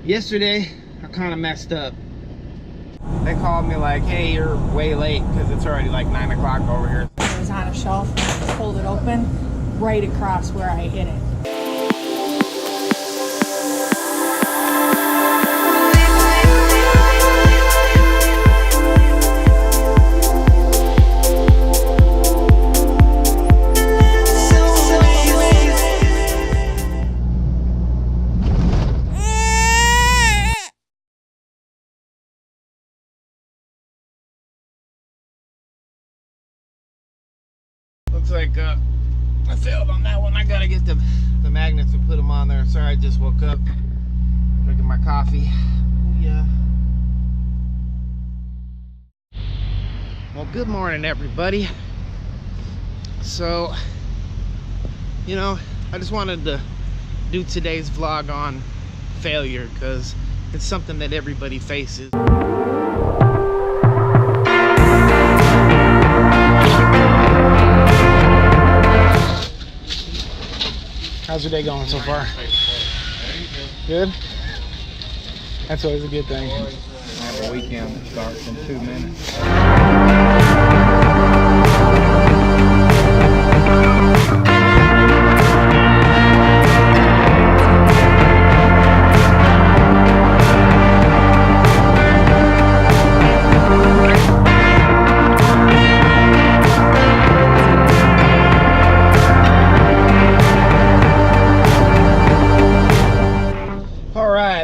Yesterday, I kind of messed up. They called me like, hey, you're way late because it's already like 9 o'clock over here. It was on a shelf and I just pulled it open right across where I hit it. Looks like I failed on that one. I gotta get the magnets and put them on there. Sorry, I just woke up, drinking my coffee. Yeah. Well, good morning, everybody. So, you know, I just wanted to do today's vlog on failure because it's something that everybody faces. How's your day going so far? Good? That's always a good thing. I have a weekend that starts in 2 minutes.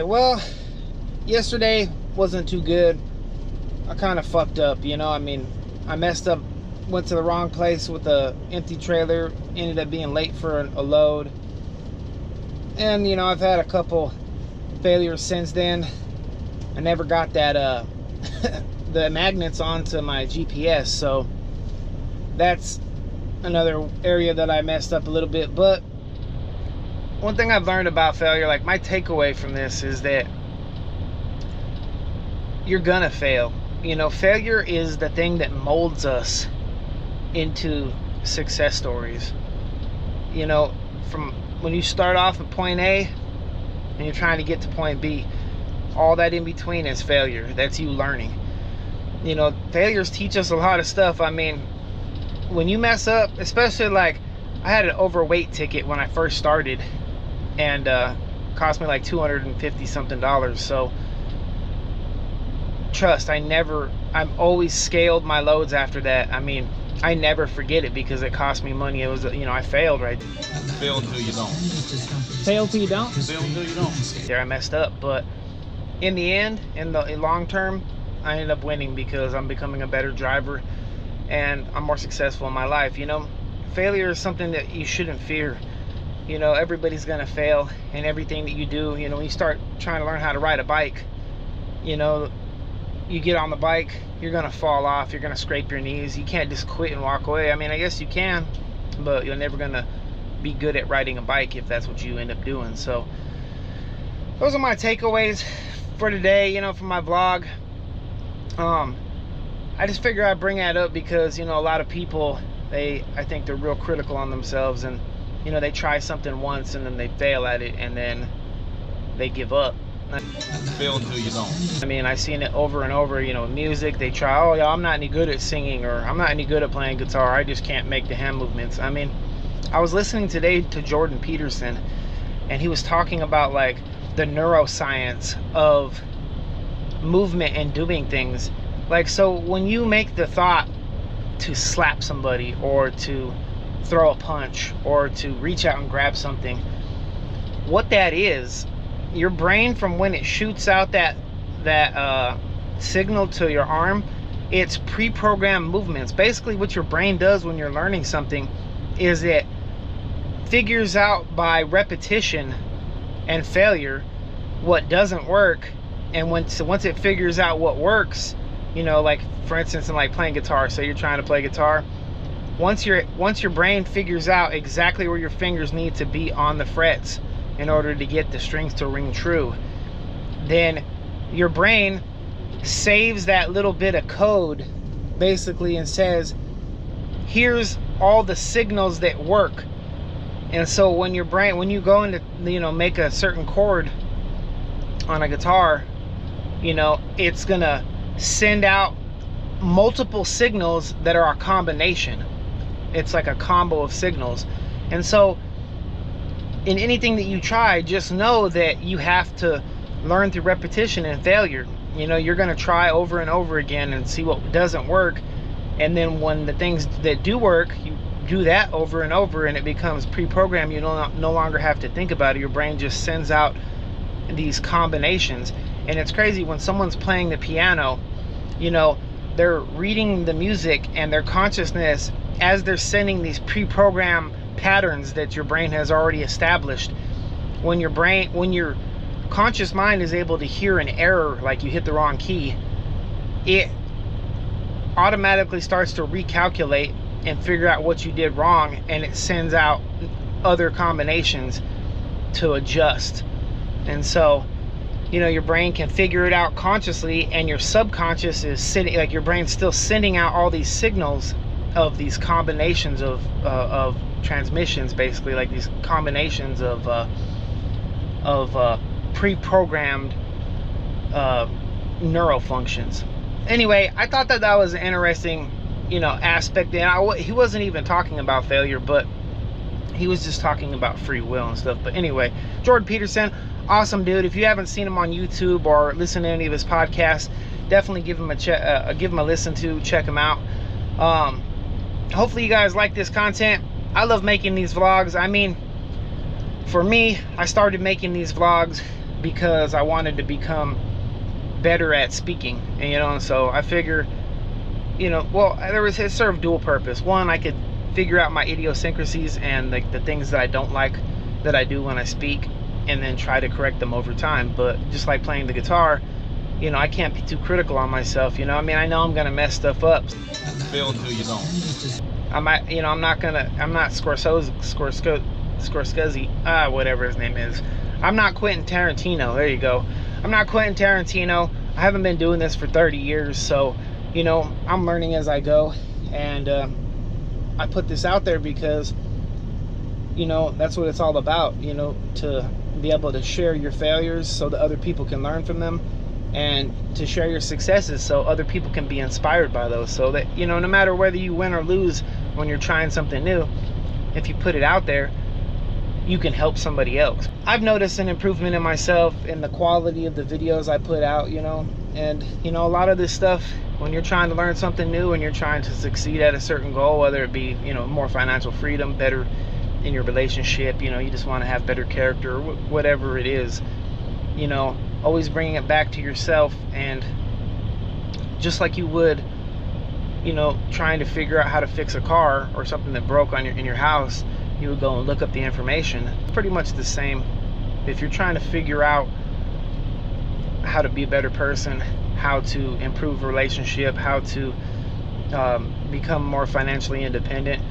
Well, yesterday wasn't too good. I kind of fucked up, you know. I mean, I messed up, went to the wrong place with the empty trailer, ended up being late for a load. And, you know, I've had a couple failures since then. I never got that, the magnets onto my GPS, so that's another area that I messed up a little bit. But one thing I've learned about failure, like my takeaway from this, is that you're gonna fail. You know, failure is the thing that molds us into success stories. You know, from when you start off at point A and you're trying to get to point B, all that in between is failure. That's you learning. You know, failures teach us a lot of stuff. I mean, when you mess up, especially like I had an overweight ticket when I first started, and cost me like $250 something. So trust, I've always scaled my loads after that. I mean, I never forget it because it cost me money. It was, you know, I failed, right? Fail until you don't. Fail till you don't? Fail until you don't. There, I messed up, but in the end, in the long term, I ended up winning because I'm becoming a better driver and I'm more successful in my life. You know, failure is something that you shouldn't fear. You know, everybody's gonna fail in everything that you do. You know, when you start trying to learn how to ride a bike, you know, you get on the bike, you're gonna fall off, you're gonna scrape your knees. You can't just quit and walk away. I mean, I guess you can, but you're never gonna be good at riding a bike if that's what you end up doing. So those are my takeaways for today, you know, for my vlog. I just figure I'd bring that up because, you know, a lot of people, I think they're real critical on themselves, and you know, they try something once and then they fail at it and then they give up. Fail until you don't. I mean, I've seen it over and over. You know, music, they try, oh yeah, I'm not any good at singing, or I'm not any good at playing guitar, I just can't make the hand movements. I mean, I was listening today to Jordan Peterson, and he was talking about like the neuroscience of movement and doing things. Like, so when you make the thought to slap somebody or to throw a punch or to reach out and grab something, what that is, your brain, from when it shoots out that signal to your arm, it's pre-programmed movements. Basically what your brain does when you're learning something is it figures out by repetition and failure what doesn't work, and once it figures out what works, you know, like for instance in like playing guitar, so you're trying to play guitar, once your brain figures out exactly where your fingers need to be on the frets in order to get the strings to ring true, then your brain saves that little bit of code basically and says, here's all the signals that work. And so when you go into, you know, make a certain chord on a guitar, you know, it's gonna send out multiple signals that are a combination. It's like a combo of signals. And so in anything that you try, just know that you have to learn through repetition and failure. You know, you're going to try over and over again and see what doesn't work, and then when the things that do work, you do that over and over, and it becomes pre-programmed. You no longer have to think about it. Your brain just sends out these combinations. And it's crazy when someone's playing the piano, you know, they're reading the music, and their consciousness, as they're sending these pre-programmed patterns that your brain has already established, when your conscious mind is able to hear an error, like you hit the wrong key, it automatically starts to recalculate and figure out what you did wrong, and it sends out other combinations to adjust. And so, you know, your brain can figure it out consciously, and your subconscious is sitting, like your brain's still sending out all these signals of these combinations of transmissions, basically, like these combinations of pre-programmed neural functions. Anyway, I thought that was an interesting, you know, aspect. And he wasn't even talking about failure, but he was just talking about free will and stuff. But anyway, Jordan Peterson, awesome dude. If you haven't seen him on YouTube or listened to any of his podcasts, definitely give him a listen to, check him out. Hopefully you guys like this content. I love making these vlogs. I mean, for me, I started making these vlogs because I wanted to become better at speaking, and you know, and so I figure, you know, well, it served dual purpose. One, I could figure out my idiosyncrasies and like the things that I don't like that I do when I speak, and then try to correct them over time. But just like playing the guitar, you know, I can't be too critical on myself. You know, I mean, I know I'm gonna mess stuff up. Fail until you don't. I'm not Scorsese, whatever his name is. I'm not Quentin Tarantino. There you go. I'm not Quentin Tarantino. I haven't been doing this for 30 years, so, you know, I'm learning as I go. And I put this out there because, you know, that's what it's all about, you know, to be able to share your failures so that other people can learn from them, and to share your successes so other people can be inspired by those, so that, you know, no matter whether you win or lose when you're trying something new, if you put it out there, you can help somebody else. I've noticed an improvement in myself in the quality of the videos I put out, you know, and, you know, a lot of this stuff, when you're trying to learn something new and you're trying to succeed at a certain goal, whether it be, you know, more financial freedom, better in your relationship, you know, you just want to have better character, or whatever it is, you know, always bringing it back to yourself. And just like you would, you know, trying to figure out how to fix a car or something that broke in your house, you would go and look up the information. Pretty much the same. If you're trying to figure out how to be a better person, how to improve a relationship, how to become more financially independent,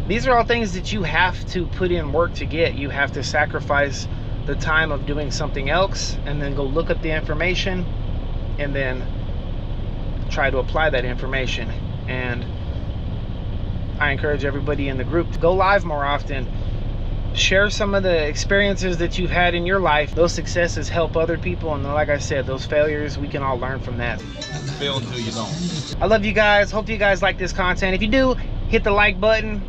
these are all things that you have to put in work to get. You have to sacrifice the time of doing something else, and then go look up the information, and then try to apply that information. And I encourage everybody in the group to go live more often. Share some of the experiences that you've had in your life. Those successes help other people, and like I said, those failures, we can all learn from that. Fail until you don't. I love you guys. Hope you guys like this content. If you do, hit the like button,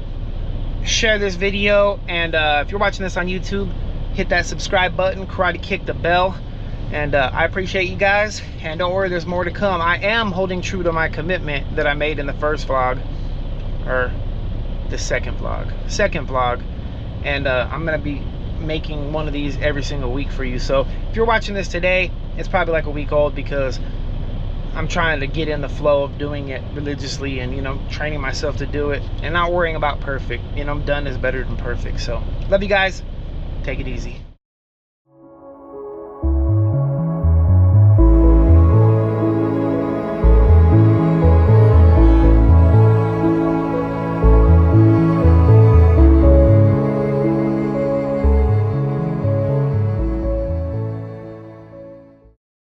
share this video, and if you're watching this on YouTube, hit that subscribe button, karate kick the bell. And I appreciate you guys, and don't worry, there's more to come. I am holding true to my commitment that I made in the first vlog, or the second vlog, and I'm gonna be making one of these every single week for you. So if you're watching this today, it's probably like a week old, because I'm trying to get in the flow of doing it religiously, and, you know, training myself to do it, and not worrying about perfect. You know, done is better than perfect. So love you guys. Take it easy.